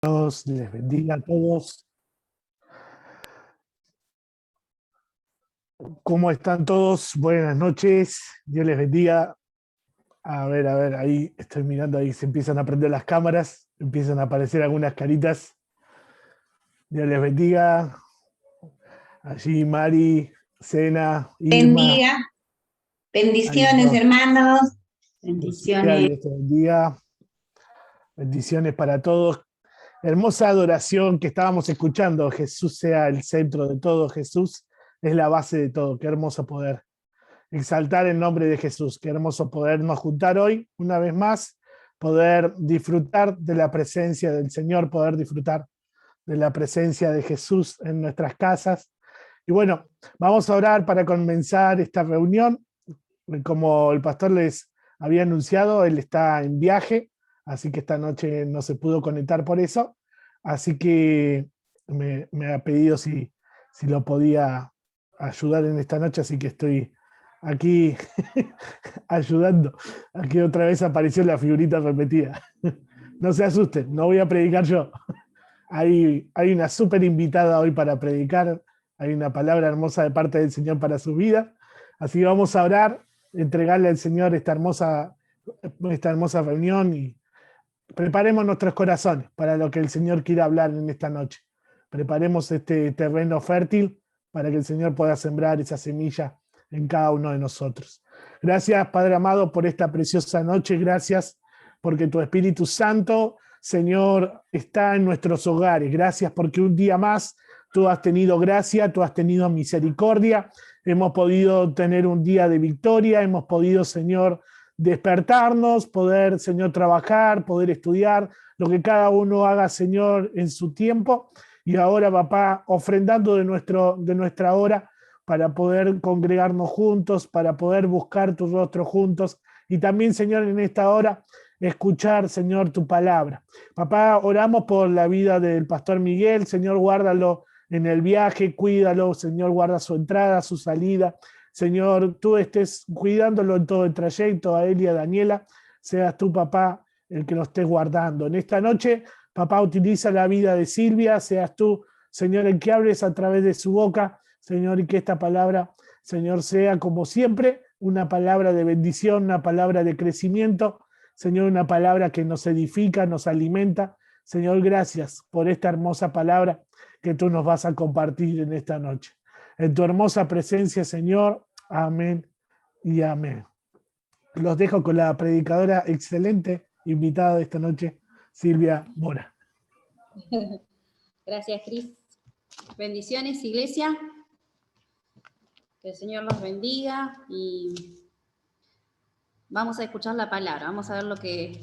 Dios les bendiga a todos. ¿Cómo están todos? Buenas noches. Dios les bendiga. A ver, ahí estoy mirando, ahí se empiezan a prender las cámaras, empiezan a aparecer algunas caritas. Dios les bendiga. Allí Mari, Sena, Irma. Bendiga, Ahí bendiciones todos. hermanos, Lucía, bendiciones. Dios te bendiga. Bendiciones para todos. Hermosa adoración que estábamos escuchando. Jesús sea el centro de todo. Jesús es la base de todo. Qué hermoso poder exaltar el nombre de Jesús. Qué hermoso podernos juntar hoy, una vez más, poder disfrutar de la presencia del Señor, poder disfrutar de la presencia de Jesús en nuestras casas. Y bueno, vamos a orar para comenzar esta reunión. Como el pastor les había anunciado, él está en viaje, así que esta noche no se pudo conectar por eso. Así que me ha pedido si lo podía ayudar en esta noche, así que estoy aquí ayudando. Aquí otra vez apareció la figurita repetida. No se asusten, no voy a predicar yo. Hay una súper invitada hoy para predicar, hay una palabra hermosa de parte del Señor para su vida. Así que vamos a orar, entregarle al Señor esta hermosa reunión y preparemos nuestros corazones para lo que el Señor quiera hablar en esta noche. Preparemos este terreno fértil para que el Señor pueda sembrar esa semilla en cada uno de nosotros. Gracias, Padre amado, por esta preciosa noche. Gracias porque tu Espíritu Santo, Señor, está en nuestros hogares. Gracias porque un día más tú has tenido gracia, tú has tenido misericordia. Hemos podido tener un día de victoria, hemos podido, Señor, despertarnos, poder, Señor, trabajar, poder estudiar, lo que cada uno haga, Señor, en su tiempo. Y ahora, papá, ofrendando de nuestra hora para poder congregarnos juntos, para poder buscar tu rostro juntos. Y también, Señor, en esta hora, escuchar, Señor, tu palabra. Papá, oramos por la vida del pastor Miguel. Señor, guárdalo en el viaje, cuídalo. Señor, guarda su entrada, su salida. Señor, tú estés cuidándolo en todo el trayecto, a él y a Daniela, seas tú, papá, el que lo estés guardando. En esta noche, papá, utiliza la vida de Silvia, seas tú, Señor, el que hables a través de su boca, Señor, y que esta palabra, Señor, sea como siempre, una palabra de bendición, una palabra de crecimiento, Señor, una palabra que nos edifica, nos alimenta. Señor, gracias por esta hermosa palabra que tú nos vas a compartir en esta noche. En tu hermosa presencia, Señor, amén y amén. Los dejo con la predicadora excelente invitada de esta noche, Silvia Mora. Gracias, Cris. Bendiciones, iglesia. Que el Señor los bendiga y vamos a escuchar la palabra. Vamos a ver lo que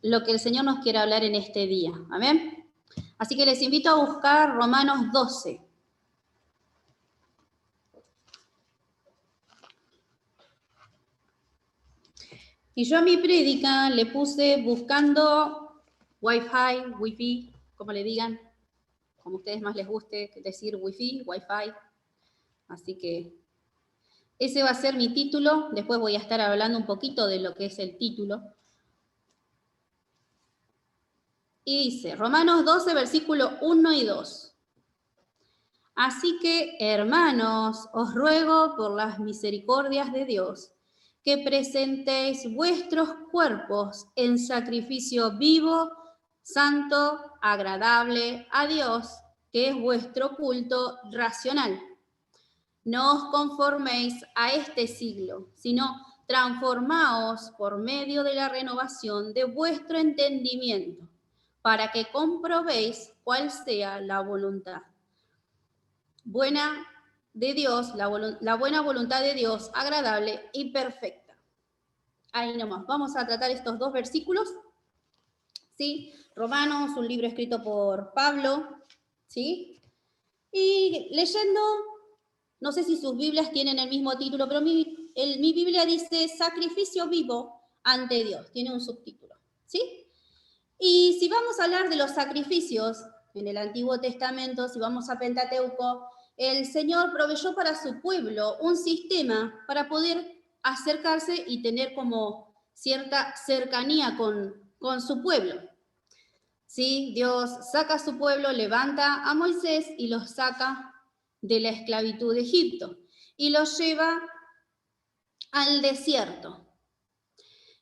el Señor nos quiere hablar en este día. Amén. Así que les invito a buscar Romanos 12. Y yo a mi prédica le puse buscando Wi-Fi, como le digan, como a ustedes más les guste decir Wi-Fi. Así que ese va a ser mi título. Después voy a estar hablando un poquito de lo que es el título. Y dice, Romanos 12, versículo 1 y 2. Así que, hermanos, os ruego por las misericordias de Dios, que presentéis vuestros cuerpos en sacrificio vivo, santo, agradable a Dios, que es vuestro culto racional. No os conforméis a este siglo, sino transformaos por medio de la renovación de vuestro entendimiento, para que comprobéis cuál sea la voluntad buena de Dios, la buena voluntad de Dios, agradable y perfecta. Ahí nomás, vamos a tratar estos dos versículos, ¿sí? Romanos, un libro escrito por Pablo, ¿sí? Y leyendo, no sé si sus Biblias tienen el mismo título, pero mi Biblia dice sacrificio vivo ante Dios, tiene un subtítulo, ¿sí? Y si vamos a hablar de los sacrificios en el Antiguo Testamento, si vamos a Pentateuco, el Señor proveyó para su pueblo un sistema para poder acercarse y tener como cierta cercanía con su pueblo. ¿sí? Dios saca a su pueblo, levanta a Moisés y los saca de la esclavitud de Egipto y los lleva al desierto.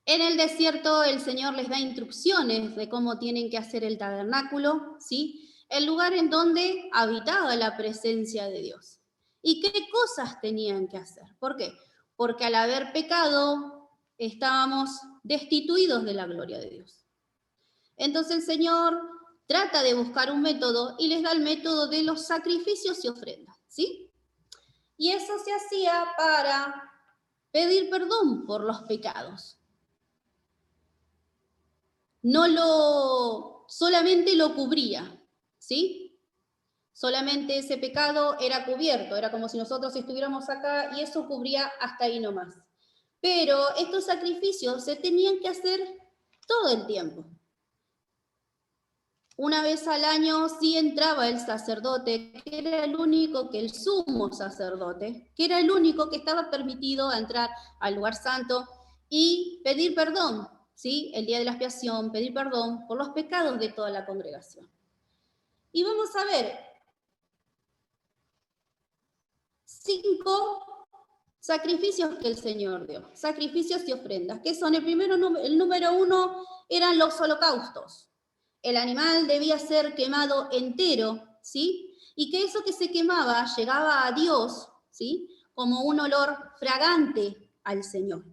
En el desierto el Señor les da instrucciones de cómo tienen que hacer el tabernáculo, ¿sí? El lugar en donde habitaba la presencia de Dios. ¿Y qué cosas tenían que hacer? ¿Por qué? Porque al haber pecado estábamos destituidos de la gloria de Dios. Entonces el Señor trata de buscar un método y les da el método de los sacrificios y ofrendas, ¿sí? Y eso se hacía para pedir perdón por los pecados. Solamente lo cubría, ¿sí? Solamente ese pecado era cubierto, era como si nosotros estuviéramos acá y eso cubría hasta ahí nomás. Pero estos sacrificios se tenían que hacer todo el tiempo. Una vez al año sí entraba el sacerdote, que era el único, que el sumo sacerdote, que era el único que estaba permitido entrar al lugar santo y pedir perdón, ¿sí? El día de la expiación, pedir perdón por los pecados de toda la congregación. Y vamos a ver 5 sacrificios que el Señor dio, sacrificios y ofrendas, que son el número 1 eran los holocaustos. El animal debía ser quemado entero, ¿sí? Y que eso que se quemaba llegaba a Dios, ¿sí? Como un olor fragante al Señor.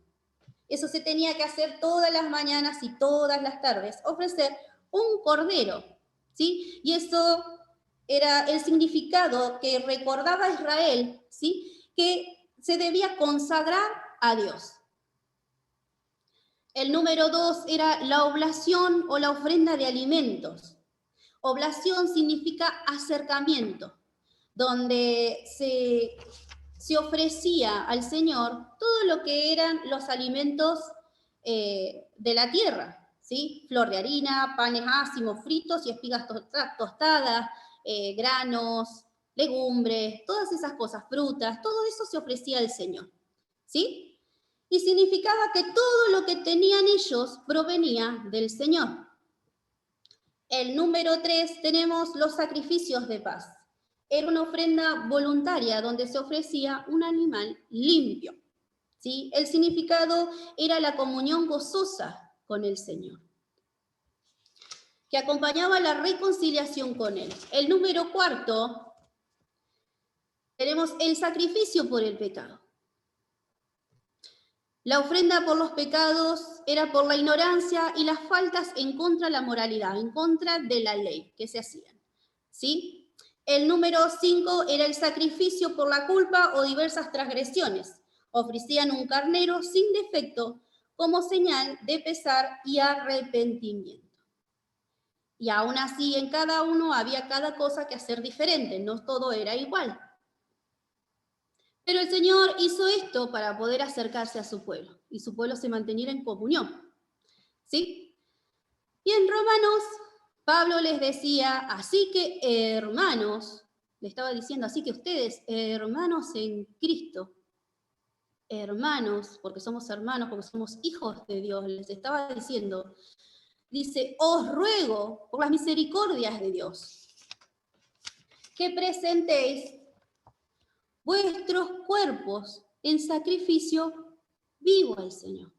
Eso se tenía que hacer todas las mañanas y todas las tardes, ofrecer un cordero, ¿sí? Y eso era el significado que recordaba a Israel, ¿sí? Que se debía consagrar a Dios. El número 2 era la oblación o la ofrenda de alimentos. Oblación significa acercamiento, donde se ofrecía al Señor todo lo que eran los alimentos de la tierra, ¿sí? Flor de harina, panes ácimos, fritos y espigas tostadas, granos, legumbres, todas esas cosas, frutas, todo eso se ofrecía al Señor, ¿sí? Y significaba que todo lo que tenían ellos provenía del Señor. El número 3 tenemos los sacrificios de paz. Era una ofrenda voluntaria donde se ofrecía un animal limpio, ¿sí? El significado era la comunión gozosa con el Señor, que acompañaba la reconciliación con Él. El número 4 tenemos el sacrificio por el pecado. La ofrenda por los pecados era por la ignorancia y las faltas en contra de la moralidad, en contra de la ley que se hacían, ¿sí? El número 5 era el sacrificio por la culpa o diversas transgresiones. Ofrecían un carnero sin defecto como señal de pesar y arrepentimiento. Y aún así en cada uno había cada cosa que hacer diferente, no todo era igual. Pero el Señor hizo esto para poder acercarse a su pueblo y su pueblo se manteniera en comunión, ¿sí? Y en Romanos, Pablo les decía, así que hermanos, le estaba diciendo, así que ustedes, hermanos en Cristo, hermanos, porque somos hermanos, porque somos hijos de Dios, les estaba diciendo, dice, os ruego por las misericordias de Dios, que presentéis vuestros cuerpos en sacrificio vivo al Señor.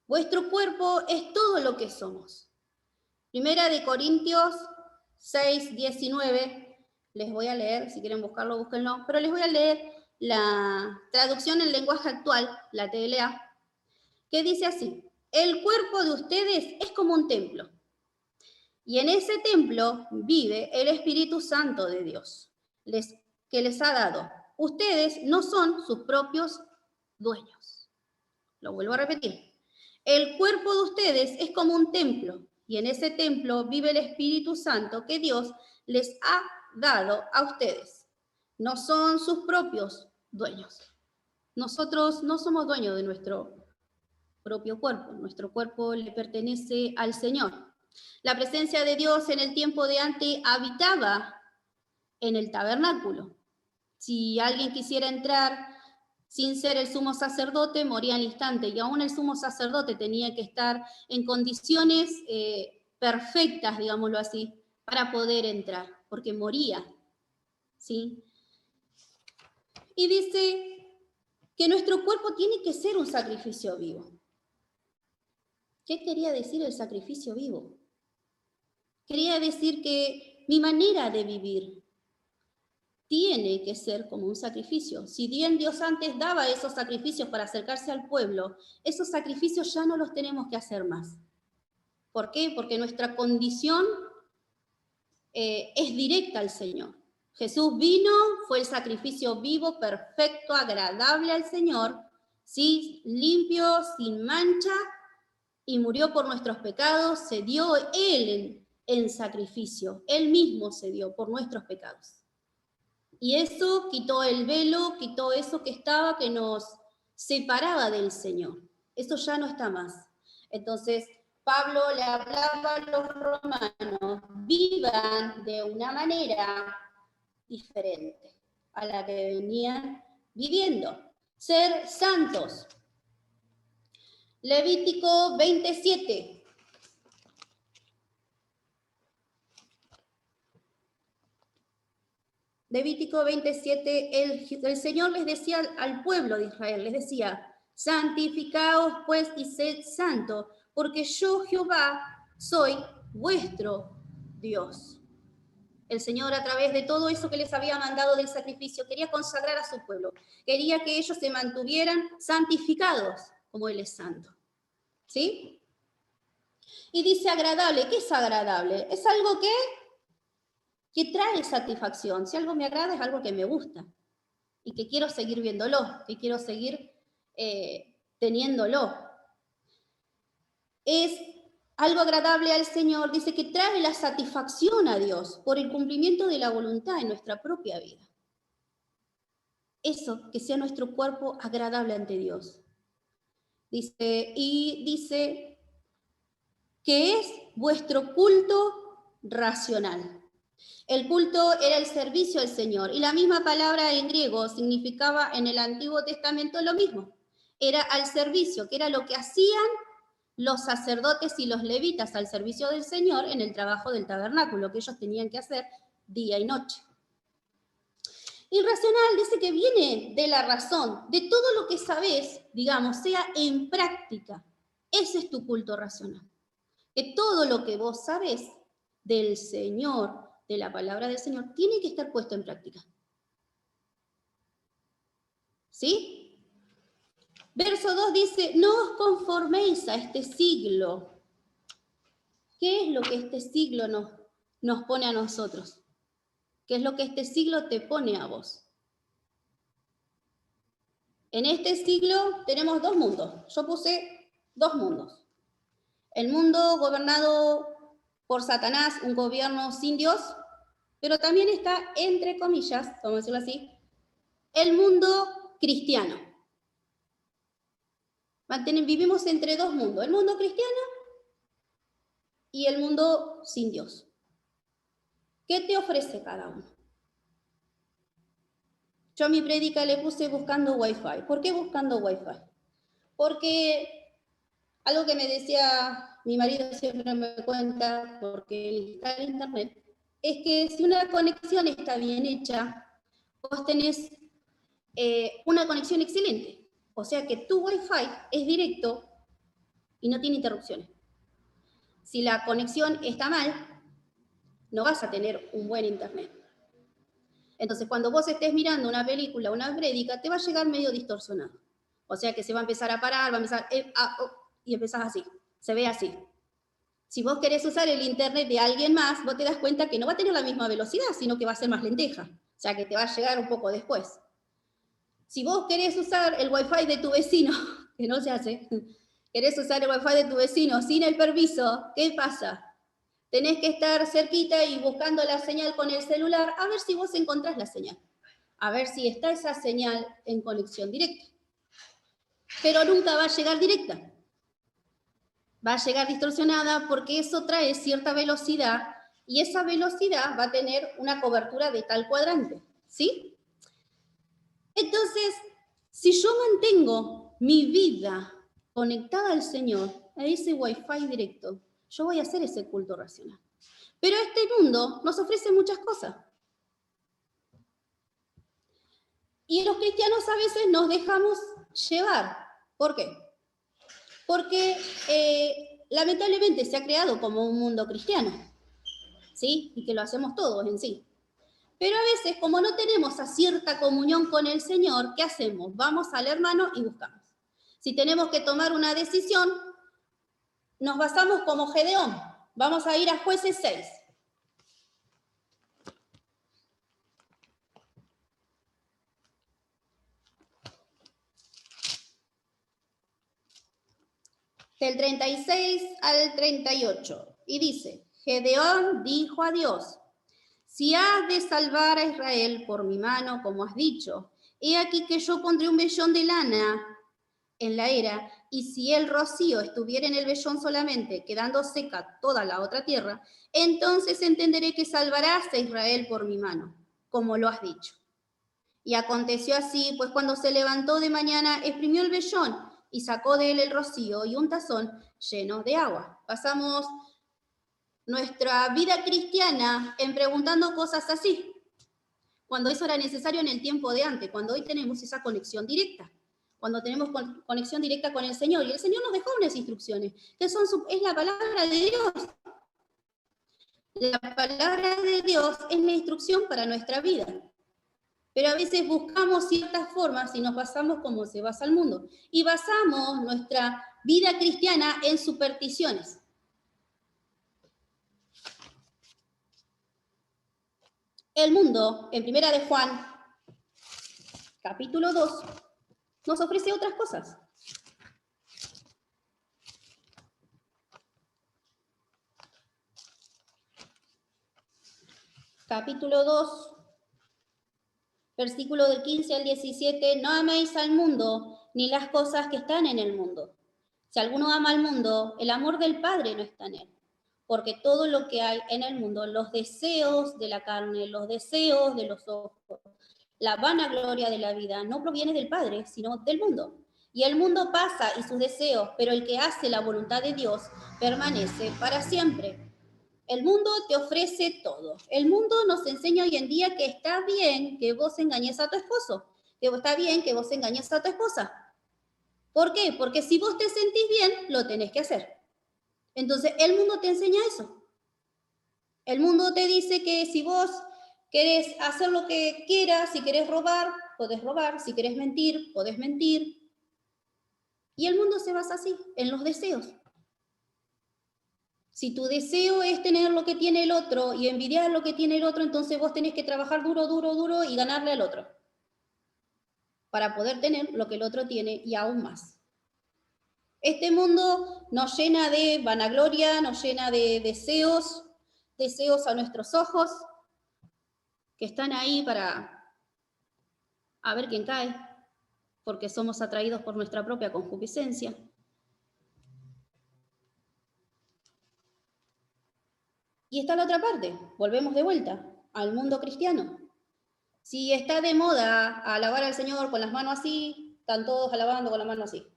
Vuestro cuerpo es todo lo que somos. Primera de Corintios 6, 19, les voy a leer, si quieren buscarlo, búsquenlo, pero les voy a leer la traducción en lenguaje actual, la TLA, que dice así, el cuerpo de ustedes es como un templo, y en ese templo vive el Espíritu Santo de Dios, que les ha dado. Ustedes no son sus propios dueños. Lo vuelvo a repetir. El cuerpo de ustedes es como un templo, y en ese templo vive el Espíritu Santo que Dios les ha dado a ustedes. No son sus propios dueños. Nosotros no somos dueños de nuestro propio cuerpo. Nuestro cuerpo le pertenece al Señor. La presencia de Dios en el tiempo de antes habitaba en el tabernáculo. Si alguien quisiera entrar sin ser el sumo sacerdote, moría al instante, y aún el sumo sacerdote tenía que estar en condiciones perfectas, digámoslo así, para poder entrar, porque moría, ¿sí? Y dice que nuestro cuerpo tiene que ser un sacrificio vivo. ¿Qué quería decir el sacrificio vivo? Quería decir que mi manera de vivir tiene que ser como un sacrificio. Si bien Dios antes daba esos sacrificios para acercarse al pueblo, esos sacrificios ya no los tenemos que hacer más. ¿Por qué? Porque nuestra condición es directa al Señor. Jesús vino, fue el sacrificio vivo, perfecto, agradable al Señor, ¿sí? Limpio, sin mancha, y murió por nuestros pecados, se dio Él en sacrificio, Él mismo se dio por nuestros pecados. Y eso quitó el velo, quitó eso que estaba, que nos separaba del Señor. Eso ya no está más. Entonces, Pablo le hablaba a los romanos, vivan de una manera diferente a la que venían viviendo. Ser santos. Levítico 27. Levítico 27, el Señor les decía al pueblo de Israel, les decía, santificaos pues y sed santo, porque yo Jehová soy vuestro Dios. El Señor, a través de todo eso que les había mandado del sacrificio, quería consagrar a su pueblo, quería que ellos se mantuvieran santificados como Él es santo. ¿Sí? Y dice agradable. ¿Qué es agradable? Es algo que trae satisfacción. Si algo me agrada, es algo que me gusta y que quiero seguir viéndolo, que quiero seguir teniéndolo. Es algo agradable al Señor, dice que trae la satisfacción a Dios por el cumplimiento de la voluntad en nuestra propia vida. Eso, que sea nuestro cuerpo agradable ante Dios. Dice que es vuestro culto racional. El culto era el servicio al Señor, y la misma palabra en griego significaba en el Antiguo Testamento lo mismo. Era al servicio, que era lo que hacían los sacerdotes y los levitas al servicio del Señor en el trabajo del tabernáculo, que ellos tenían que hacer día y noche. Y racional dice que viene de la razón, de todo lo que sabés, digamos, sea en práctica. Ese es tu culto racional. Que todo lo que vos sabés del Señor, de la palabra del Señor, tiene que estar puesto en práctica. ¿Sí? Verso 2 dice, no os conforméis a este siglo. ¿Qué es lo que este siglo nos pone a nosotros? ¿Qué es lo que este siglo te pone a vos? En este siglo tenemos dos mundos. Yo puse dos mundos. El mundo gobernado por Satanás, un gobierno sin Dios, pero también está, entre comillas, vamos a decirlo así, el mundo cristiano. Vivimos entre dos mundos, el mundo cristiano y el mundo sin Dios. ¿Qué te ofrece cada uno? Yo a mi prédica le puse buscando Wi-Fi. ¿Por qué buscando Wi-Fi? Porque algo que me decía mi marido siempre me cuenta, porque está en internet, es que si una conexión está bien hecha, vos tenés una conexión excelente. O sea que tu Wi-Fi es directo y no tiene interrupciones. Si la conexión está mal, no vas a tener un buen internet. Entonces, cuando vos estés mirando una película, una prédica, te va a llegar medio distorsionado. O sea que se va a empezar a parar, va a empezar y empezás así, se ve así. Si vos querés usar el internet de alguien más, vos te das cuenta que no va a tener la misma velocidad, sino que va a ser más lenteja. O sea que te va a llegar un poco después. Si vos querés usar el Wi-Fi de tu vecino, que no se hace, querés usar el Wi-Fi de tu vecino sin el permiso, ¿qué pasa? Tenés que estar cerquita y buscando la señal con el celular, a ver si vos encontrás la señal. A ver si está esa señal en conexión directa. Pero nunca va a llegar directa. Va a llegar distorsionada porque eso trae cierta velocidad y esa velocidad va a tener una cobertura de tal cuadrante. ¿Sí? Entonces, si yo mantengo mi vida conectada al Señor, a ese Wi-Fi directo, yo voy a hacer ese culto racional. Pero este mundo nos ofrece muchas cosas. Y los cristianos a veces nos dejamos llevar. ¿Por qué? Porque lamentablemente se ha creado como un mundo cristiano, ¿sí? Y que lo hacemos todos en sí. Pero a veces, como no tenemos a cierta comunión con el Señor, ¿qué hacemos? Vamos al hermano y buscamos. Si tenemos que tomar una decisión, nos basamos como Gedeón. Vamos a ir a Jueces 6. Del 36 al 38. Y dice, Gedeón dijo a Dios, si has de salvar a Israel por mi mano, como has dicho, he aquí que yo pondré un vellón de lana en la era, y si el rocío estuviera en el vellón solamente, quedando seca toda la otra tierra, entonces entenderé que salvarás a Israel por mi mano, como lo has dicho. Y aconteció así, pues cuando se levantó de mañana, exprimió el vellón y sacó de él el rocío y un tazón lleno de agua. Pasamos nuestra vida cristiana en preguntando cosas así, cuando eso era necesario en el tiempo de antes, cuando hoy tenemos esa conexión directa, cuando tenemos conexión directa con el Señor, y el Señor nos dejó unas instrucciones, que es la palabra de Dios. La palabra de Dios es la instrucción para nuestra vida. Pero a veces buscamos ciertas formas y nos basamos como se basa el mundo. Y basamos nuestra vida cristiana en supersticiones. El mundo, en Primera de Juan, capítulo 2, nos ofrece otras cosas. Capítulo 2, versículo del 15 al 17, no améis al mundo ni las cosas que están en el mundo. Si alguno ama al mundo, el amor del Padre no está en él. Porque todo lo que hay en el mundo, los deseos de la carne, los deseos de los ojos, la vanagloria de la vida, no proviene del Padre, sino del mundo. Y el mundo pasa y sus deseos, pero el que hace la voluntad de Dios permanece para siempre. El mundo te ofrece todo. El mundo nos enseña hoy en día que está bien que vos engañes a tu esposo, que está bien que vos engañes a tu esposa. ¿Por qué? Porque si vos te sentís bien, lo tenés que hacer. Entonces, el mundo te enseña eso. El mundo te dice que si vos querés hacer lo que quieras, si querés robar, podés robar, si querés mentir, podés mentir. Y el mundo se basa así, en los deseos. Si tu deseo es tener lo que tiene el otro y envidiar lo que tiene el otro, entonces vos tenés que trabajar duro, duro, duro y ganarle al otro para poder tener lo que el otro tiene y aún más. Este mundo nos llena de vanagloria, nos llena de deseos, deseos a nuestros ojos, que están ahí para a ver quién cae, porque somos atraídos por nuestra propia concupiscencia. Y está la otra parte, volvemos de vuelta al mundo cristiano. Si está de moda alabar al Señor con las manos así, están todos alabando con las manos así.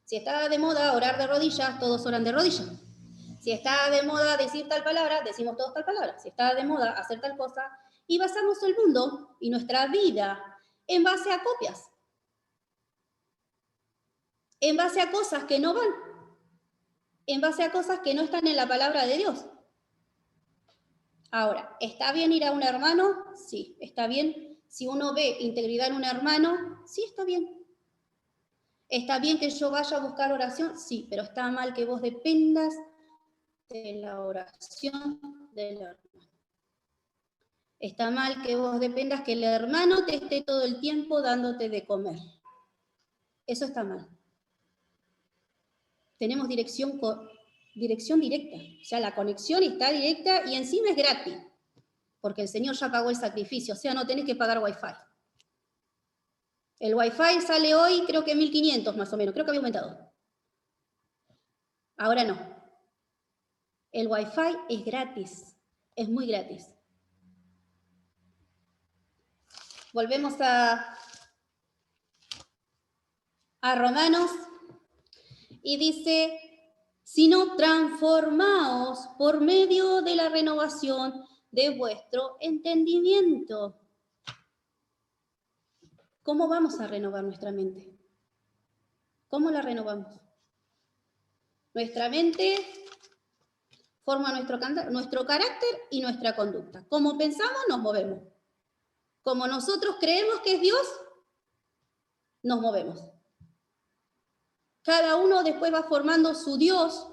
Si está de moda orar de rodillas, todos oran de rodillas. Si está de moda decir tal palabra, decimos todos tal palabra. Si está de moda hacer tal cosa, y basamos el mundo y nuestra vida en base a copias, en base a cosas que no van, en base a cosas que no están en la palabra de Dios. Ahora, ¿está bien ir a un hermano? Sí, está bien. Si uno ve integridad en un hermano, sí, está bien. ¿Está bien que yo vaya a buscar oración? Sí, pero está mal que vos dependas de la oración del hermano. Está mal que vos dependas que el hermano te esté todo el tiempo dándote de comer. Eso está mal. Tenemos dirección directa. O sea, la conexión está directa y encima es gratis. Porque el Señor ya pagó el sacrificio. O sea, no tenés que pagar Wi-Fi. El Wi-Fi sale hoy, creo que 1.500 más o menos. Creo que había aumentado. Ahora no. El Wi-Fi es gratis. Es muy gratis. Volvemos a Romanos y dice, sino transformaos por medio de la renovación de vuestro entendimiento. ¿Cómo vamos a renovar nuestra mente? ¿Cómo la renovamos? Nuestra mente forma nuestro carácter y nuestra conducta. Como pensamos, nos movemos. Como nosotros creemos que es Dios, nos movemos. Cada uno después va formando su Dios,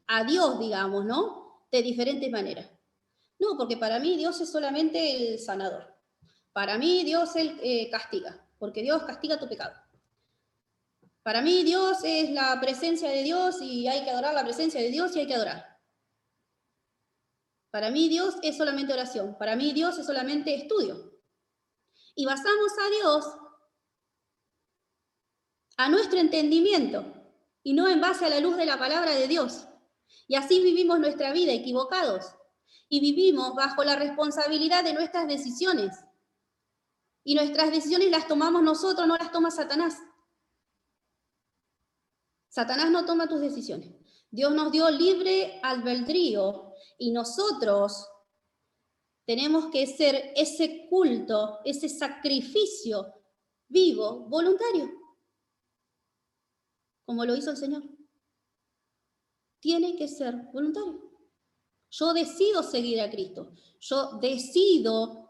a Dios, digamos, ¿no? De diferentes maneras. No, porque para mí Dios es solamente el sanador. Para mí Dios castiga, porque Dios castiga tu pecado. Para mí Dios es la presencia de Dios y hay que adorar la presencia de Dios y hay que adorar. Para mí Dios es solamente oración. Para mí Dios es solamente estudio. Y basamos a Dios a nuestro entendimiento y no en base a la luz de la palabra de Dios. Y así vivimos nuestra vida equivocados y vivimos bajo la responsabilidad de nuestras decisiones. Y nuestras decisiones las tomamos nosotros, no las toma Satanás. Satanás no toma tus decisiones. Dios nos dio libre albedrío y nosotros tenemos que ser ese culto, ese sacrificio vivo, voluntario, como lo hizo el Señor. Tiene que ser voluntario. Yo decido seguir a Cristo. Yo decido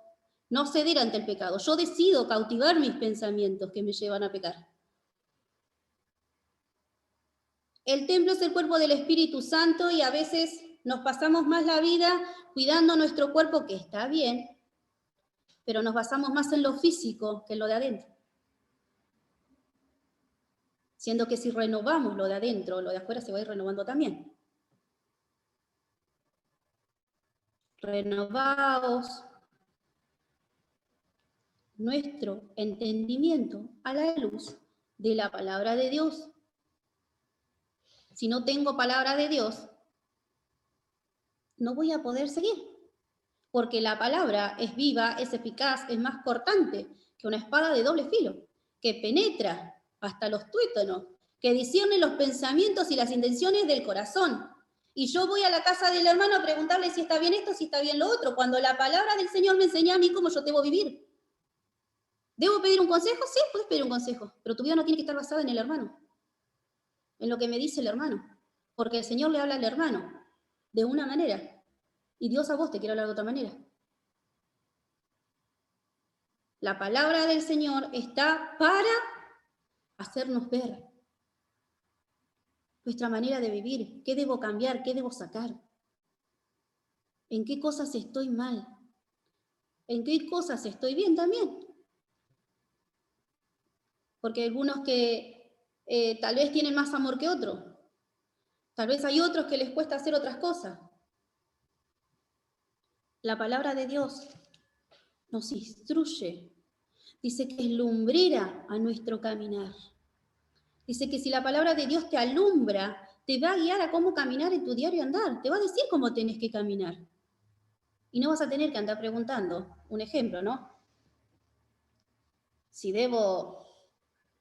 no ceder ante el pecado. Yo decido cautivar mis pensamientos que me llevan a pecar. El templo es el cuerpo del Espíritu Santo y a veces nos pasamos más la vida cuidando nuestro cuerpo, que está bien, pero nos basamos más en lo físico que en lo de adentro. Siendo que si renovamos lo de adentro, lo de afuera se va a ir renovando también. Renovaos nuestro entendimiento a la luz de la palabra de Dios. Si no tengo palabra de Dios, no voy a poder seguir, porque la palabra es viva, es eficaz, es más cortante que una espada de doble filo, que penetra hasta los tuétanos, que discierne los pensamientos y las intenciones del corazón. Y yo voy a la casa del hermano a preguntarle si está bien esto, si está bien lo otro, cuando la palabra del Señor me enseña a mí cómo yo debo vivir. ¿Debo pedir un consejo? Sí, puedes pedir un consejo, pero tu vida no tiene que estar basada en el hermano, en lo que me dice el hermano, porque el Señor le habla al hermano de una manera y Dios a vos te quiere hablar de otra manera. La palabra del Señor está para hacernos ver nuestra manera de vivir, qué debo cambiar, qué debo sacar, en qué cosas estoy mal, en qué cosas estoy bien también. Porque hay algunos que tal vez tienen más amor que otros, tal vez hay otros que les cuesta hacer otras cosas. La palabra de Dios nos instruye, dice que es lumbrera a nuestro caminar. Dice que si la palabra de Dios te alumbra, te va a guiar a cómo caminar en tu diario andar, te va a decir cómo tenés que caminar. Y no vas a tener que andar preguntando, un ejemplo, ¿no? Si debo,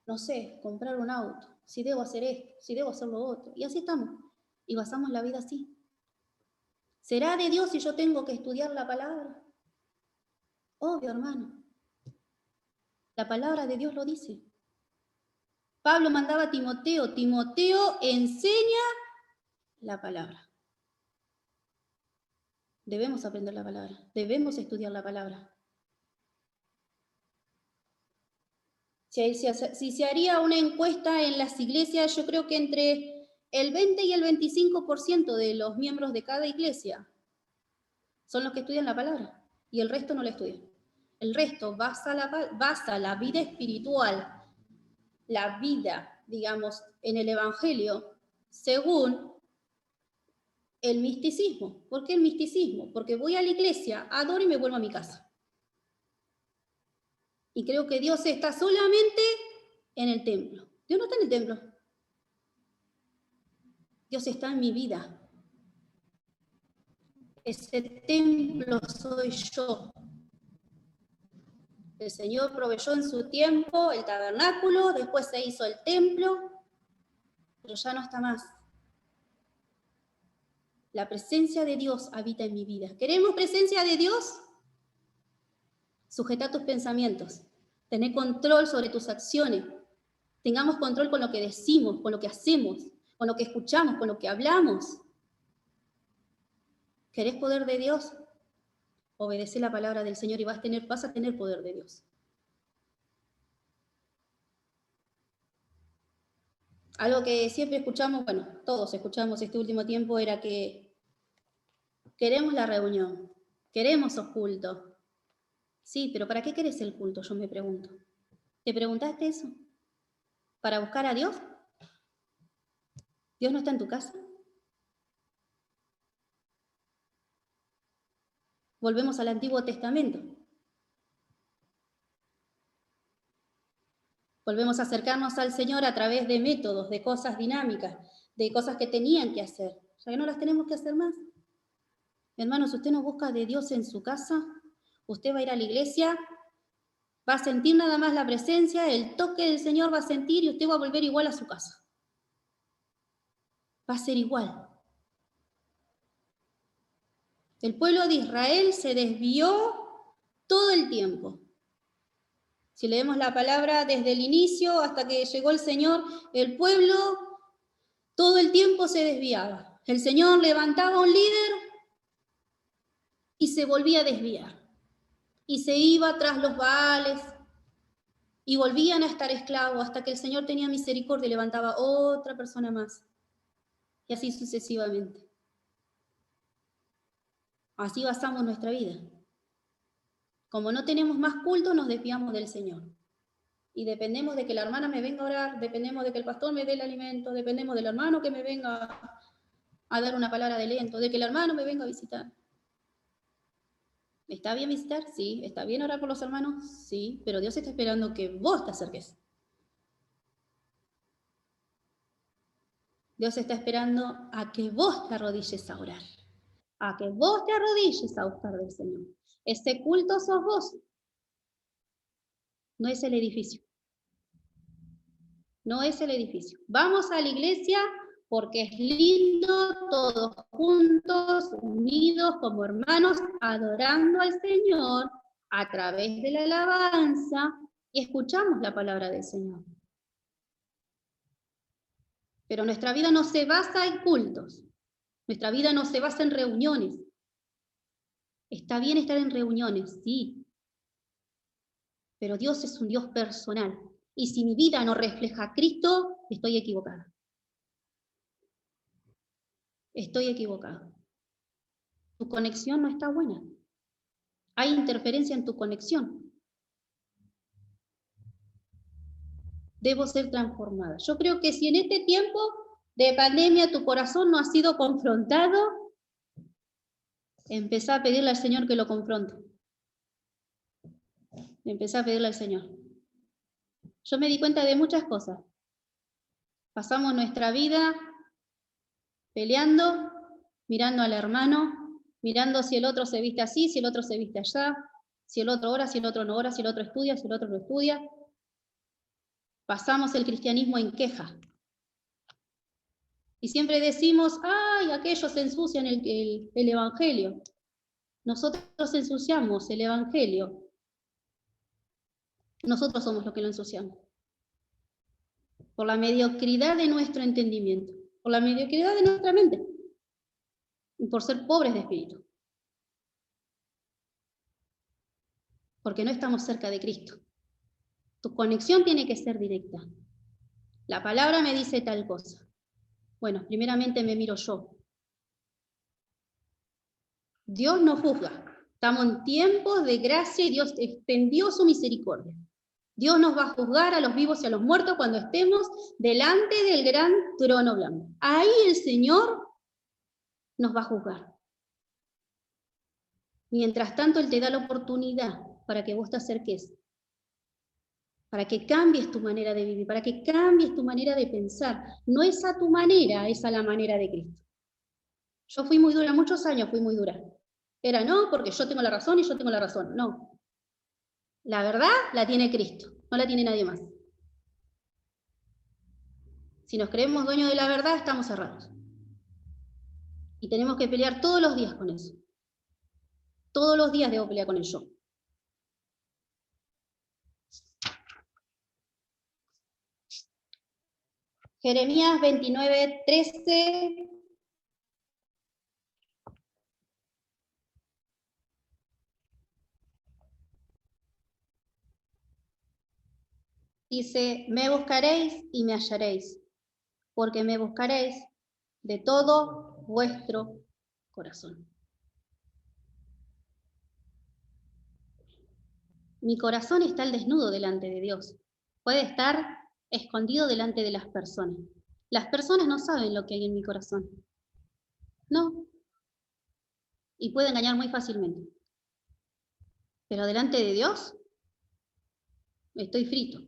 no sé, comprar un auto, si debo hacer esto, si debo hacer lo otro. Y así estamos. Y basamos la vida así. ¿Será de Dios si yo tengo que estudiar la palabra? Obvio, hermano. La palabra de Dios lo dice. Pablo mandaba a Timoteo, Timoteo enseña la palabra. Debemos aprender la palabra, debemos estudiar la palabra. Si se haría una encuesta en las iglesias, yo creo que entre el 20 y el 25% de los miembros de cada iglesia son los que estudian la palabra y el resto no la estudian. El resto basa la vida espiritual, la vida, digamos, en el evangelio, según el misticismo. ¿Por qué el misticismo? Porque voy a la iglesia, adoro y me vuelvo a mi casa. Y creo que Dios está solamente en el templo. Dios no está en el templo. Dios está en mi vida. Ese templo soy yo. El Señor proveyó en su tiempo el tabernáculo, después se hizo el templo, pero ya no está más. La presencia de Dios habita en mi vida. ¿Queremos presencia de Dios? Sujeta tus pensamientos. Tener control sobre tus acciones. Tengamos control con lo que decimos, con lo que hacemos, con lo que escuchamos, con lo que hablamos. ¿Querés poder de Dios? Obedece la palabra del Señor y vas a tener poder de Dios. Algo que siempre escuchamos, bueno, todos escuchamos este último tiempo, era que queremos la reunión, queremos los cultos. Sí, pero ¿para qué querés el culto? Yo me pregunto. ¿Te preguntaste eso? ¿Para buscar a Dios? ¿Dios no está en tu casa? Volvemos al Antiguo Testamento. Volvemos a acercarnos al Señor a través de métodos, de cosas dinámicas, de cosas que tenían que hacer, ya que no las tenemos que hacer más. Hermanos, usted no busca de Dios en su casa, usted va a ir a la iglesia, va a sentir nada más la presencia, el toque del Señor va a sentir y usted va a volver igual a su casa. Va a ser igual. El pueblo de Israel se desvió todo el tiempo. Si leemos la palabra desde el inicio hasta que llegó el Señor, el pueblo todo el tiempo se desviaba. El Señor levantaba un líder y se volvía a desviar. Y se iba tras los Baales y volvían a estar esclavos hasta que el Señor tenía misericordia y levantaba otra persona más. Y así sucesivamente. Así basamos nuestra vida. Como no tenemos más culto, nos desviamos del Señor. Y dependemos de que la hermana me venga a orar, dependemos de que el pastor me dé el alimento, dependemos del hermano que me venga a dar una palabra de aliento, de que el hermano me venga a visitar. ¿Está bien visitar? Sí. ¿Está bien orar por los hermanos? Sí. Pero Dios está esperando que vos te acerques. Dios está esperando a que vos te arrodilles a orar. A que vos te arrodilles a buscar del Señor. Ese culto sos vos. No es el edificio. No es el edificio. Vamos a la iglesia porque es lindo, todos juntos, unidos como hermanos, adorando al Señor a través de la alabanza y escuchamos la palabra del Señor. Pero nuestra vida no se basa en cultos. Nuestra vida no se basa en reuniones. Está bien estar en reuniones, sí. Pero Dios es un Dios personal. Y si mi vida no refleja a Cristo, estoy equivocada. Estoy equivocada. Tu conexión no está buena. Hay interferencia en tu conexión. Debo ser transformada. Yo creo que si en este tiempo de pandemia tu corazón no ha sido confrontado, empezá a pedirle al Señor que lo confronte. Empezá a pedirle al Señor. Yo me di cuenta de muchas cosas. Pasamos nuestra vida peleando, mirando al hermano, mirando si el otro se viste así, si el otro se viste allá, si el otro ora, si el otro no ora, si el otro estudia, si el otro no estudia. Pasamos el cristianismo en queja. Y siempre decimos, ay, aquellos ensucian el evangelio. Nosotros ensuciamos el evangelio. Nosotros somos los que lo ensuciamos. Por la mediocridad de nuestro entendimiento, por la mediocridad de nuestra mente, y por ser pobres de espíritu. Porque no estamos cerca de Cristo. Tu conexión tiene que ser directa. La palabra me dice tal cosa. Bueno, primeramente me miro yo. Dios no juzga. Estamos en tiempos de gracia y Dios extendió su misericordia. Dios nos va a juzgar a los vivos y a los muertos cuando estemos delante del gran trono blanco. Ahí el Señor nos va a juzgar. Mientras tanto, Él te da la oportunidad para que vos te acerques, para que cambies tu manera de vivir, para que cambies tu manera de pensar. No es a tu manera, es a la manera de Cristo. Yo fui muy dura, muchos años fui muy dura. Era no, porque yo tengo la razón y yo tengo la razón. No. La verdad la tiene Cristo, no la tiene nadie más. Si nos creemos dueños de la verdad, estamos errados. Y tenemos que pelear todos los días con eso. Todos los días debo pelear con el yo. Jeremías 29:13. Dice, me buscaréis y me hallaréis, porque me buscaréis de todo vuestro corazón. Mi corazón está al desnudo delante de Dios. Puede estar escondido delante de las personas. Las personas no saben lo que hay en mi corazón. No. Y puede engañar muy fácilmente. Pero delante de Dios, estoy frito.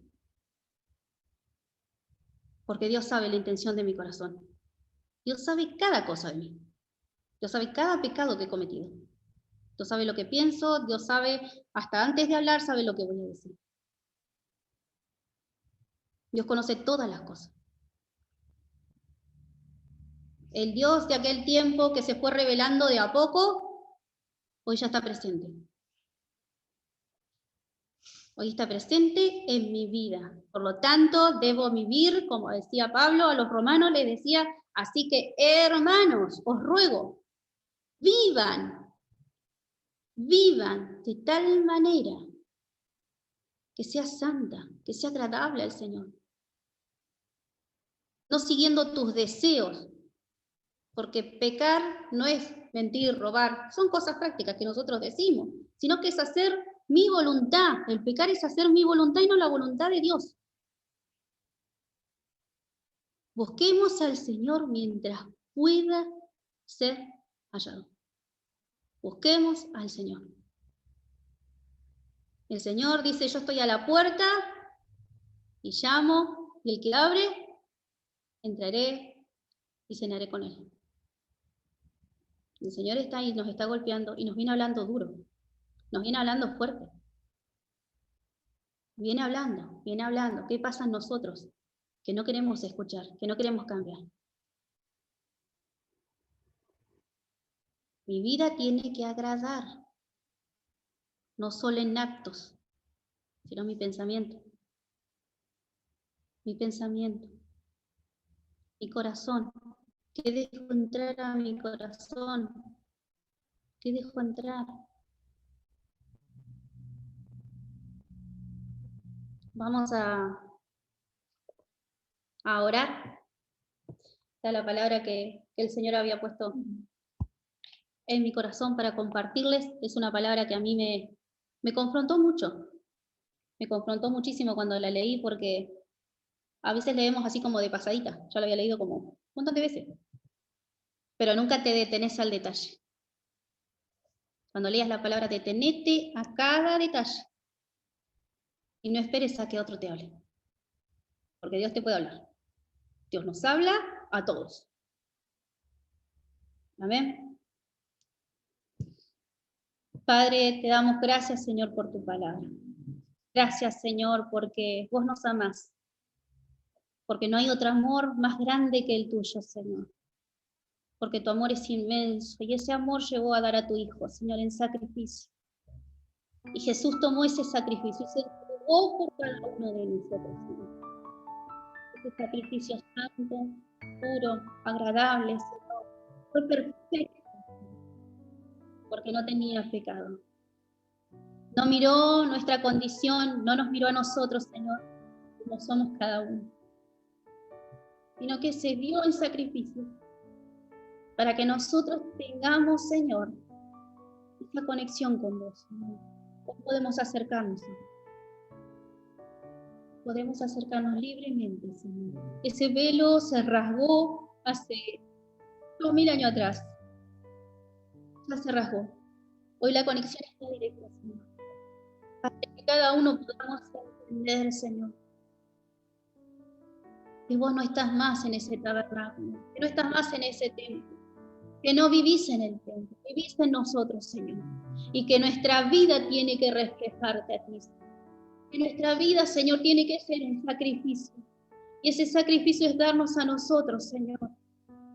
Porque Dios sabe la intención de mi corazón. Dios sabe cada cosa de mí. Dios sabe cada pecado que he cometido. Dios sabe lo que pienso, Dios sabe, hasta antes de hablar, sabe lo que voy a decir. Dios conoce todas las cosas. El Dios de aquel tiempo que se fue revelando de a poco, hoy ya está presente. Hoy está presente en mi vida. Por lo tanto, debo vivir, como decía Pablo a los romanos, les decía, así que hermanos, os ruego, vivan de tal manera que sea santa, que sea agradable al Señor. No siguiendo tus deseos, porque pecar no es mentir, robar, son cosas prácticas que nosotros decimos, sino que es hacer mi voluntad. El pecar es hacer mi voluntad y no la voluntad de Dios. Busquemos al Señor mientras pueda ser hallado. Busquemos al Señor. El Señor dice, yo estoy a la puerta y llamo, y el que abre, entraré y cenaré con él. El Señor está ahí, nos está golpeando y nos viene hablando duro, nos viene hablando fuerte. Viene hablando. ¿Qué pasa en nosotros? Que no queremos escuchar, que no queremos cambiar. Mi vida tiene que agradar, no solo en actos, sino mi pensamiento. Mi pensamiento, mi corazón. ¿Qué dejo entrar a mi corazón? ¿Qué dejo entrar? Vamos a orar. Está la palabra que el Señor había puesto en mi corazón para compartirles. Es una palabra que a mí me confrontó mucho. Me confrontó muchísimo cuando la leí, porque a veces leemos así como de pasadita. Yo lo había leído como un montón de veces. Pero nunca te detenés al detalle. Cuando leas la palabra, detenete a cada detalle. Y no esperes a que otro te hable. Porque Dios te puede hablar. Dios nos habla a todos. Amén. Padre, te damos gracias, Señor, por tu palabra. Gracias, Señor, porque vos nos amás. Porque no hay otro amor más grande que el tuyo, Señor. Porque tu amor es inmenso y ese amor llegó a dar a tu Hijo, Señor, en sacrificio. Y Jesús tomó ese sacrificio y se entregó por cada uno de nosotros, Señor. Ese sacrificio santo, puro, agradable, Señor, fue perfecto, porque no tenía pecado. No miró nuestra condición, no nos miró a nosotros, Señor, como somos cada uno, sino que se dio en sacrificio para que nosotros tengamos, Señor, esa conexión con vos, Señor. ¿Cómo podemos acercarnos, Señor? Podemos acercarnos libremente, Señor. Ese velo se rasgó hace 2000 años atrás. Ya se rasgó. Hoy la conexión está directa, Señor. Para que cada uno podamos entender, Señor, que vos no estás más en ese tabernáculo, que no estás más en ese templo, que no vivís en el templo, vivís en nosotros, Señor, y que nuestra vida tiene que reflejarte a ti, Señor. Que nuestra vida, Señor, tiene que ser un sacrificio, y ese sacrificio es darnos a nosotros, Señor,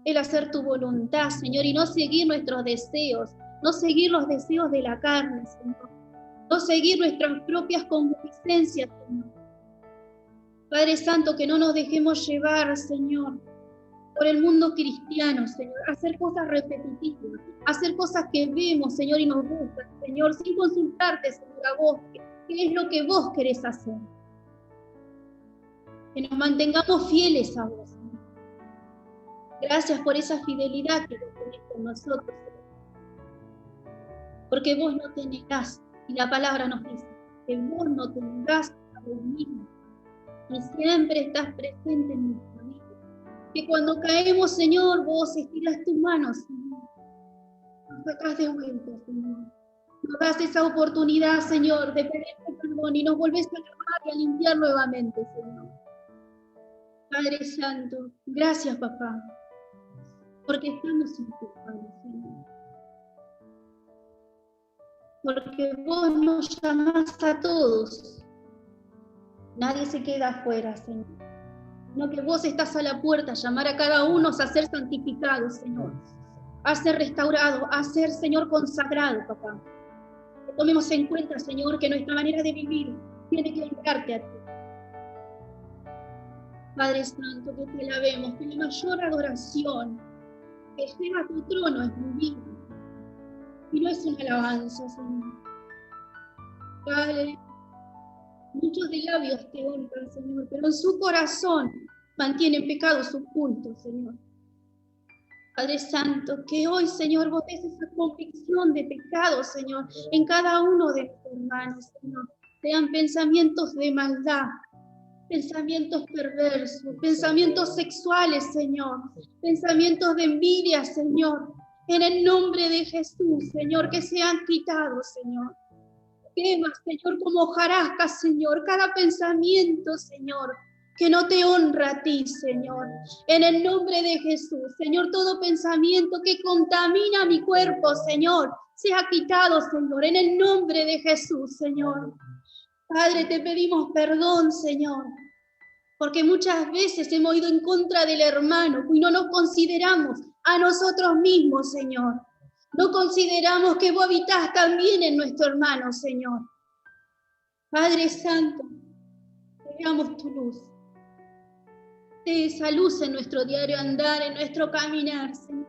el hacer tu voluntad, Señor, y no seguir nuestros deseos, no seguir los deseos de la carne, Señor, no seguir nuestras propias concupiscencias, Señor. Padre Santo, que no nos dejemos llevar, Señor, por el mundo cristiano, Señor, hacer cosas repetitivas, hacer cosas que vemos, Señor, y nos gustan, Señor, sin consultarte, Señor, a vos, qué es lo que vos querés hacer. Que nos mantengamos fieles a vos, Señor. Gracias por esa fidelidad que vos tenés con nosotros, Señor. Porque vos no te negás, y la palabra nos dice que vos no te negás a vos mismo, y siempre estás presente en nuestra vida. Que cuando caemos, Señor, vos estirás tus manos, Señor. Nos sacás de vuelta, Señor. Nos das esa oportunidad, Señor, de pedirte perdón y nos volvés a lavar y a limpiar nuevamente, Señor. Padre Santo, gracias, papá, porque estamos en tu mano, Señor. Porque vos nos llamás a todos. Nadie se queda afuera, Señor. Sino que vos estás a la puerta a llamar a cada uno a ser santificado, Señor. A ser restaurado, a ser, Señor, consagrado, papá. Que tomemos en cuenta, Señor, que nuestra manera de vivir tiene que honrarte a ti. Padre Santo, que te alabemos, que la mayor adoración que lleva a tu trono es mi vida. Y no es una alabanza, Señor. Padre, muchos de labios te honran, Señor, pero en su corazón mantienen pecados ocultos, Señor. Padre Santo, que hoy, Señor, vos des esa convicción de pecado, Señor, en cada uno de mis hermanos, Señor. Sean pensamientos de maldad, pensamientos perversos, pensamientos sexuales, Señor, pensamientos de envidia, Señor. En el nombre de Jesús, Señor, que sean quitados, Señor. Quema, Señor, como hojarasca, Señor, cada pensamiento, Señor, que no te honra a ti, Señor. En el nombre de Jesús, Señor, todo pensamiento que contamina mi cuerpo, Señor, sea quitado, Señor, en el nombre de Jesús, Señor. Padre, te pedimos perdón, Señor, porque muchas veces hemos ido en contra del hermano y no nos consideramos a nosotros mismos, Señor. No consideramos que vos habitás también en nuestro hermano, Señor. Padre Santo, que veamos tu luz. De esa luz en nuestro diario andar, en nuestro caminar, Señor.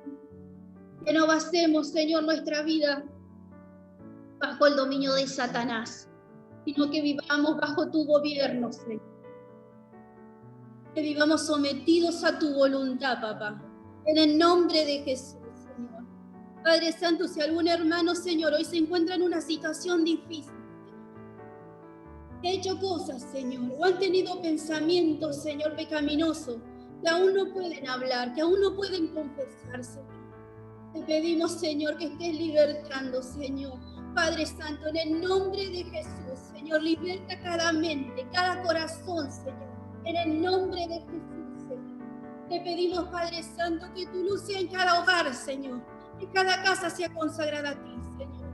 Que no basemos, Señor, nuestra vida bajo el dominio de Satanás, sino que vivamos bajo tu gobierno, Señor. Que vivamos sometidos a tu voluntad, papá. En el nombre de Jesús, Señor. Padre Santo, si algún hermano, Señor, hoy se encuentra en una situación difícil, que ha hecho cosas, Señor, o han tenido pensamientos, Señor, pecaminosos, que aún no pueden hablar, que aún no pueden confesarse. Te pedimos, Señor, que estés libertando, Señor. Padre Santo, en el nombre de Jesús, Señor, liberta cada mente, cada corazón, Señor. En el nombre de Jesús, Señor. Te pedimos, Padre Santo, que tu luz sea en cada hogar, Señor. Que cada casa sea consagrada a ti, Señor.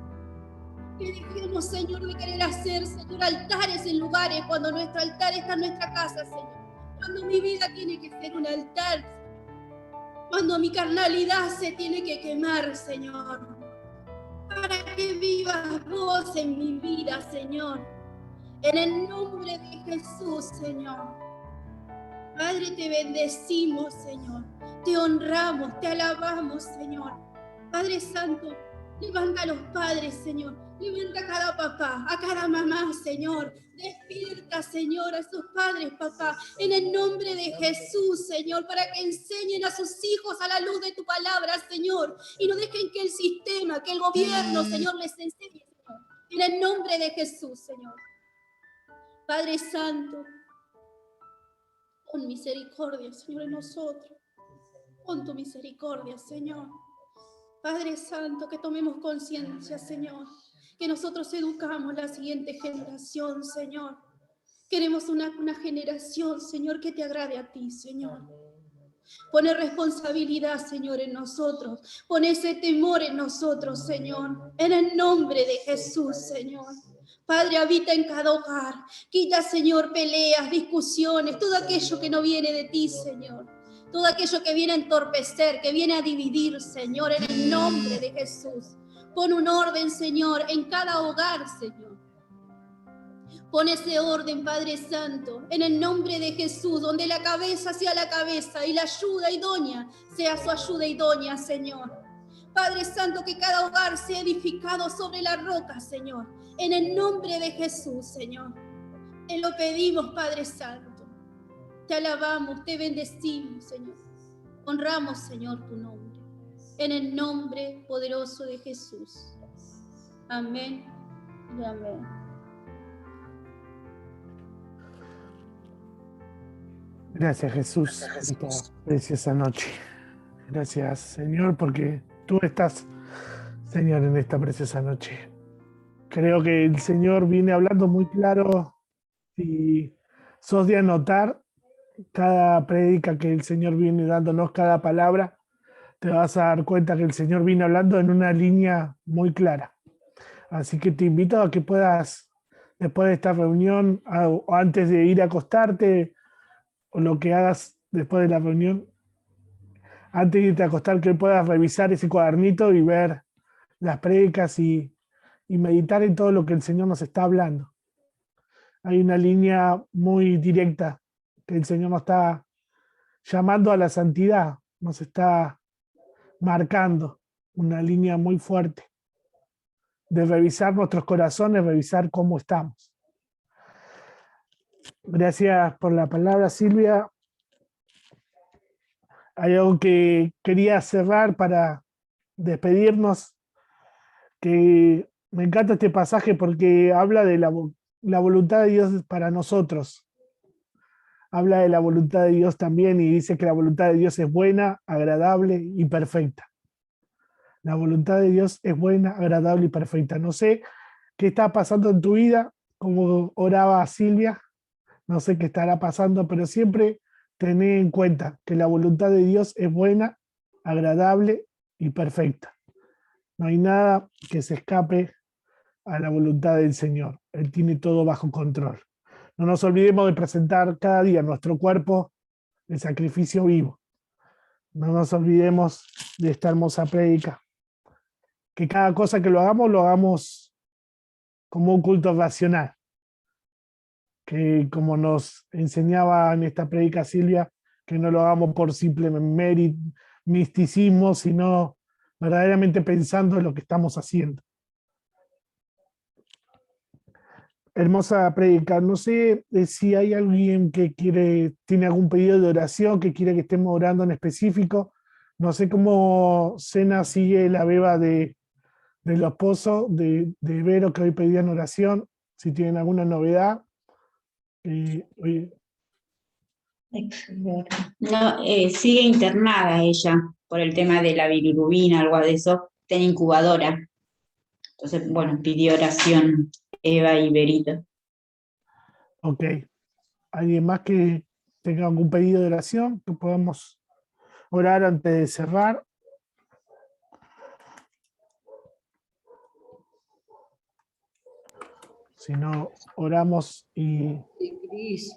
Que dejemos, Señor, de querer hacer, Señor, altares en lugares cuando nuestro altar está en nuestra casa, Señor. Cuando mi vida tiene que ser un altar, Señor. Cuando mi carnalidad se tiene que quemar, Señor. Para que vivas vos en mi vida, Señor. En el nombre de Jesús, Señor. Padre, te bendecimos, Señor. Te honramos, te alabamos, Señor. Padre Santo, levanta a los padres, Señor. Levanta a cada papá, a cada mamá, Señor. Despierta, Señor, a esos padres, papá. En el nombre de Jesús, Señor, para que enseñen a sus hijos a la luz de tu palabra, Señor. Y no dejen que el sistema, que el gobierno, Señor, les enseñe, Señor. En el nombre de Jesús, Señor. Padre Santo, con misericordia, Señor, en nosotros. Con tu misericordia, Señor. Padre Santo, que tomemos conciencia, Señor, que nosotros educamos la siguiente generación, Señor. Queremos una generación, Señor, que te agrade a ti, Señor. Pone responsabilidad, Señor, en nosotros. Pone ese temor en nosotros, Señor. En el nombre de Jesús, Señor. Padre, habita en cada hogar. Quita, Señor, peleas, discusiones, todo aquello que no viene de ti, Señor. todo aquello que viene a entorpecer, que viene a dividir, Señor, en el nombre de Jesús. Pon un orden, Señor, en cada hogar, Señor. Pon ese orden, Padre Santo, en el nombre de Jesús, donde la cabeza sea la cabeza y la ayuda idónea sea su ayuda idónea, Señor. Padre Santo, que cada hogar sea edificado sobre la roca, Señor, en el nombre de Jesús, Señor. Te lo pedimos, Padre Santo. Te alabamos, te bendecimos, Señor. Honramos, Señor, tu nombre. En el nombre poderoso de Jesús. Amén y amén. Gracias, Jesús, por esta preciosa noche. Gracias, Señor, porque tú estás, Señor, en esta preciosa noche. Creo que el Señor viene hablando muy claro. Si sos de anotar cada prédica que el Señor viene dándonos, cada palabra, te vas a dar cuenta que el Señor viene hablando en una línea muy clara. Así que te invito a que puedas, después de esta reunión, o antes de ir a acostarte, o lo que hagas después de la reunión, antes de irte a acostar, que puedas revisar ese cuadernito y ver las prédicas y meditar en todo lo que el Señor nos está hablando. Hay una línea muy directa que el Señor nos está llamando a la santidad, nos está marcando una línea muy fuerte de revisar nuestros corazones, revisar cómo estamos. Gracias por la palabra, Silvia. Hay algo que quería cerrar para despedirnos, que me encanta este pasaje porque habla de la voluntad de Dios para nosotros. Habla de la voluntad de Dios también y dice que la voluntad de Dios es buena, agradable y perfecta. La voluntad de Dios es buena, agradable y perfecta. No sé qué está pasando en tu vida, como oraba Silvia, no sé qué estará pasando, pero siempre tené en cuenta que la voluntad de Dios es buena, agradable y perfecta. No hay nada que se escape a la voluntad del Señor. Él tiene todo bajo control. No nos olvidemos de presentar cada día nuestro cuerpo en sacrificio vivo. No nos olvidemos de esta hermosa prédica. Que cada cosa que lo hagamos como un culto racional. Que como nos enseñaba en esta prédica Silvia, que no lo hagamos por simple misticismo, sino verdaderamente pensando en lo que estamos haciendo. Hermosa prédica. No sé si hay alguien que tiene algún pedido de oración, que quiere que estemos orando en específico. No sé cómo Sena sigue la beba de los pozos de Vero, que hoy pedían oración, si tienen alguna novedad. Oye, No, sigue internada ella por el tema de la bilirrubina, algo de eso, está en incubadora. Entonces, bueno, pidió oración Eva y Berito. ok. ¿Alguien más que tenga algún pedido de oración que podamos orar antes de cerrar? Si no, oramos y... Cris,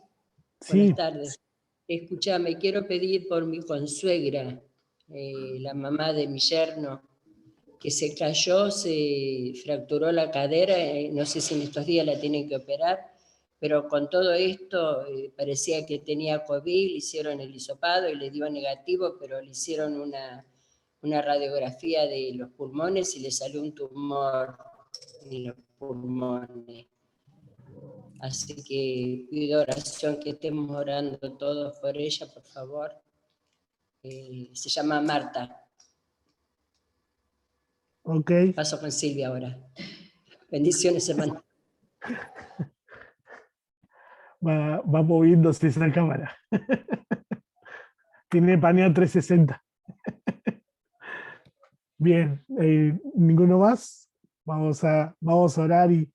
Sí, buenas tardes. Escúchame, quiero pedir por mi consuegra, la mamá de mi yerno, que se cayó, se fracturó la cadera, no sé si en estos días la tienen que operar, pero con todo esto parecía que tenía COVID, le hicieron el hisopado y le dio negativo, pero le hicieron una radiografía de los pulmones y le salió un tumor en los pulmones. Así que pido oración, que estemos orando todos por ella, por favor. Se llama Marta. ok. Paso con Silvia ahora. Bendiciones, hermano. Va moviéndose esa cámara. Tiene paneo 360. Bien, ninguno más. Vamos a orar y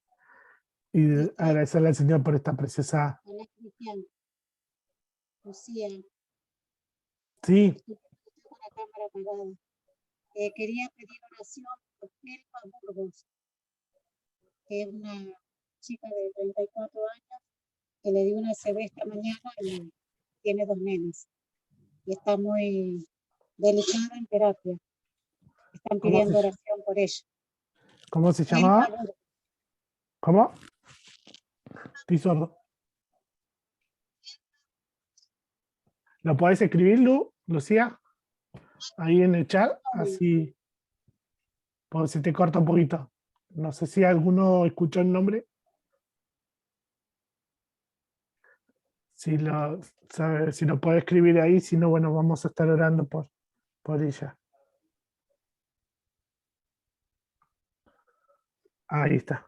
agradecerle al Señor por esta preciosa... Hola, Cristian. Lucía, Sí, estoy con la cámara apagada. Quería pedir oración por Elma Burgos, que es una chica de 34 años que le dio una ACV esta mañana y tiene 2 nenes. y está muy delicada en terapia. Están ¿Cómo pidiendo se, oración por ella. cómo se Elba llamaba? Burgos. ¿Cómo? Estoy sordo. ¿Lo podés escribir, Lucía? Ahí en el chat, así, porque se te corta un poquito. No sé si alguno escuchó el nombre. Si si lo puede escribir ahí, si no, bueno, vamos a estar orando por ella. Ahí está.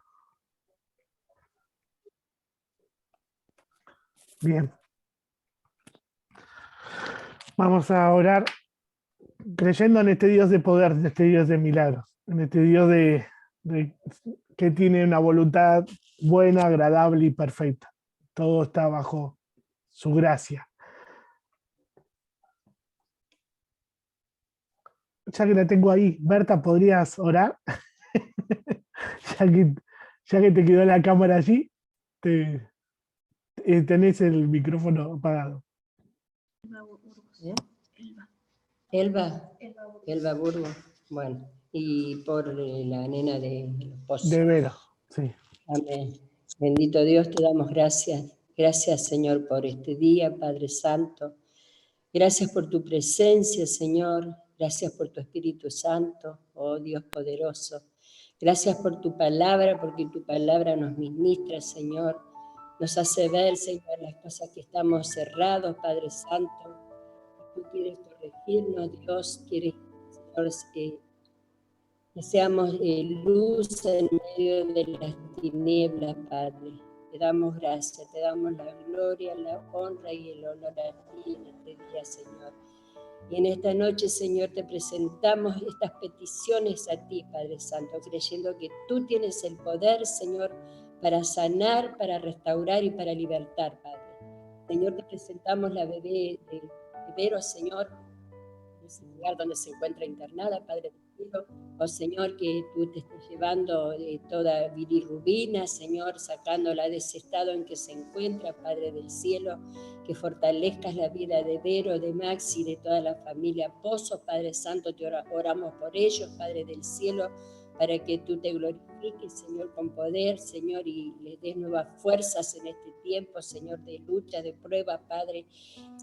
Bien. Vamos a orar creyendo en este Dios de poder, en este Dios de milagros, en este Dios que tiene una voluntad buena, agradable y perfecta. Todo está bajo su gracia. Ya que la tengo ahí, Berta, ¿podrías orar? ya, que, ya que te quedó la cámara allí, tenés el micrófono apagado. ¿Eh? Elba Burgos. Bueno, y por la nena de los Pozos. De veras, sí. Amén. Bendito Dios, te damos gracias. Gracias, Señor, por este día, Padre Santo. Gracias por tu presencia, Señor. Gracias por tu Espíritu Santo, oh Dios poderoso. Gracias por tu palabra, porque tu palabra nos ministra, Señor. Nos hace ver, Señor, las cosas que estamos cerrados, Padre Santo. Tú quieres corregirnos, Dios, quieres, Señor, que seamos luz en medio de las tinieblas, Padre. Te damos gracias, te damos la gloria, la honra y el honor a ti en este día, Señor. Y en esta noche, Señor, te presentamos estas peticiones a ti, Padre Santo, creyendo que tú tienes el poder, Señor, para sanar, para restaurar y para libertar, Padre. Señor, te presentamos la bebé de Vero, Señor, en ese lugar donde se encuentra internada, Padre del cielo. Oh Señor, que tú te estés llevando toda bilirrubina, Señor, sacándola de ese estado en que se encuentra, Padre del cielo, que fortalezcas la vida de Vero, de Maxi, de toda la familia Pozo, Padre Santo, te oramos por ellos, Padre del cielo, para que tú te glorifiques, Señor, con poder, Señor, y les des nuevas fuerzas en este tiempo, Señor, de lucha, de prueba, Padre.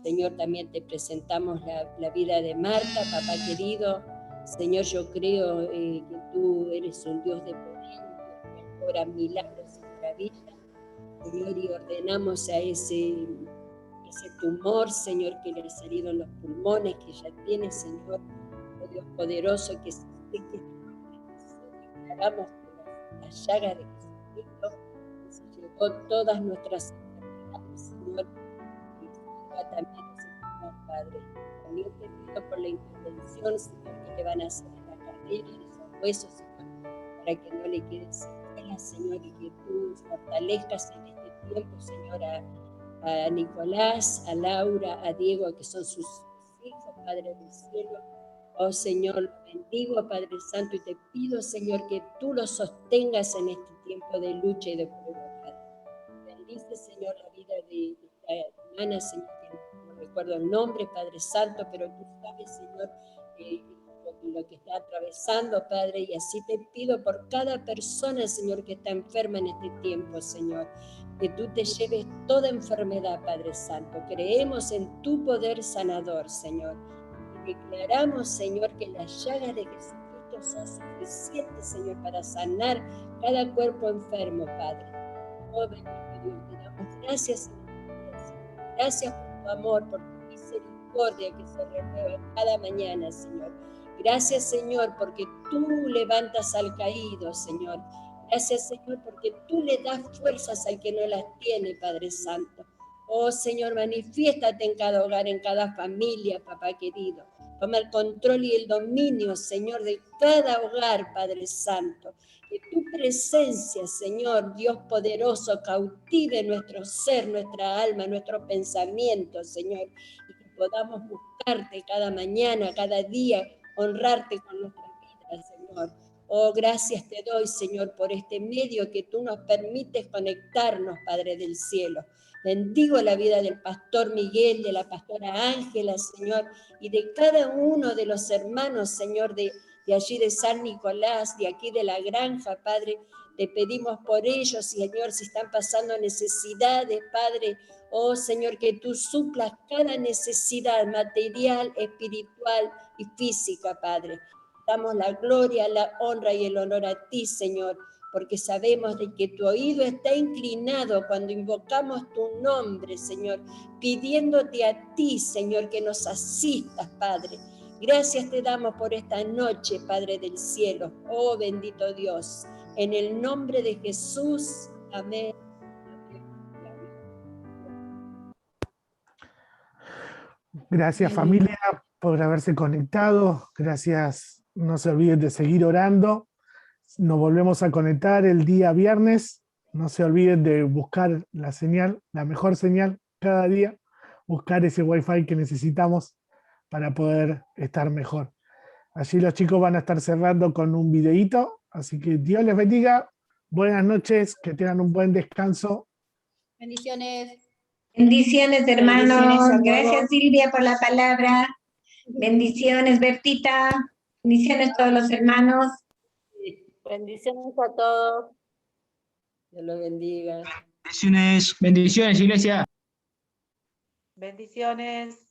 Señor, también te presentamos la vida de Marta, papá querido. Señor, yo creo que tú eres un Dios de poder, un Dios que obra milagros y maravillas. Señor, y ordenamos a ese tumor, Señor, que le ha salido en los pulmones, que ya tiene, Señor, oh Dios poderoso, que declaramos que la llaga de Jesucristo se llevó todas nuestras enfermedades, Señor, y se también ese tumor, Padre. También te pido por la intervención, Señor, que le van a hacer en la cadera, en esos huesos, Señor, para que no le queden secuelas, Señor, y que tú fortalezcas en este tiempo, Señor, a Nicolás, a Laura, a Diego, que son sus hijos, Padre del cielo. Oh Señor, lo bendigo, Padre Santo, y te pido, Señor, que tú los sostengas en este tiempo de lucha y de prueba, Padre. Bendice, Señor, la vida de esta hermana, Señor, que no recuerdo el nombre, Padre Santo, pero tú sabes, Señor, lo que está atravesando, Padre, y así te pido por cada persona, Señor, que está enferma en este tiempo, Señor, que tú te lleves toda enfermedad, Padre Santo. Creemos en tu poder sanador, Señor. Y declaramos, Señor, que las llagas de Jesucristo son suficientes, Señor, para sanar cada cuerpo enfermo, Padre. Oh, bendito Dios, te damos gracias, Señor. Gracias por tu amor, por tu misericordia que se renueva cada mañana, Señor. Gracias, Señor, porque tú levantas al caído, Señor. Gracias, Señor, porque tú le das fuerzas al que no las tiene, Padre Santo. Oh, Señor, manifiéstate en cada hogar, en cada familia, papá querido. Toma el control y el dominio, Señor, de cada hogar, Padre Santo. Que tu presencia, Señor, Dios poderoso, cautive nuestro ser, nuestra alma, nuestro pensamiento, Señor. Y que podamos buscarte cada mañana, cada día, honrarte con nuestras vidas, Señor. Oh, gracias te doy, Señor, por este medio que tú nos permites conectarnos, Padre del cielo. Bendigo la vida del pastor Miguel, de la pastora Ángela, Señor, y de cada uno de los hermanos, Señor, de allí de San Nicolás, de aquí de la granja, Padre. Te pedimos por ellos, Señor, si están pasando necesidades, Padre. Oh, Señor, que tú suplas cada necesidad material, espiritual y física, Padre. Damos la gloria, la honra y el honor a ti, Señor, porque sabemos de que tu oído está inclinado cuando invocamos tu nombre, Señor, pidiéndote a ti, Señor, que nos asistas, Padre. Gracias te damos por esta noche, Padre del cielo. Oh, bendito Dios. En el nombre de Jesús. Amén. Gracias, familia, por haberse conectado. Gracias. No se olviden de seguir orando. Nos volvemos a conectar el día viernes. No se olviden de buscar la señal, la mejor señal cada día. Buscar ese wifi que necesitamos para poder estar mejor. Allí los chicos van a estar cerrando con un videíto. Así que Dios les bendiga. Buenas noches. Que tengan un buen descanso. Bendiciones. Bendiciones, hermanos. Bendiciones a todos. Gracias, Silvia, por la palabra. Bendiciones, Bertita. Bendiciones a todos los hermanos. Bendiciones a todos. Dios los bendiga. Bendiciones, bendiciones, iglesia. Bendiciones.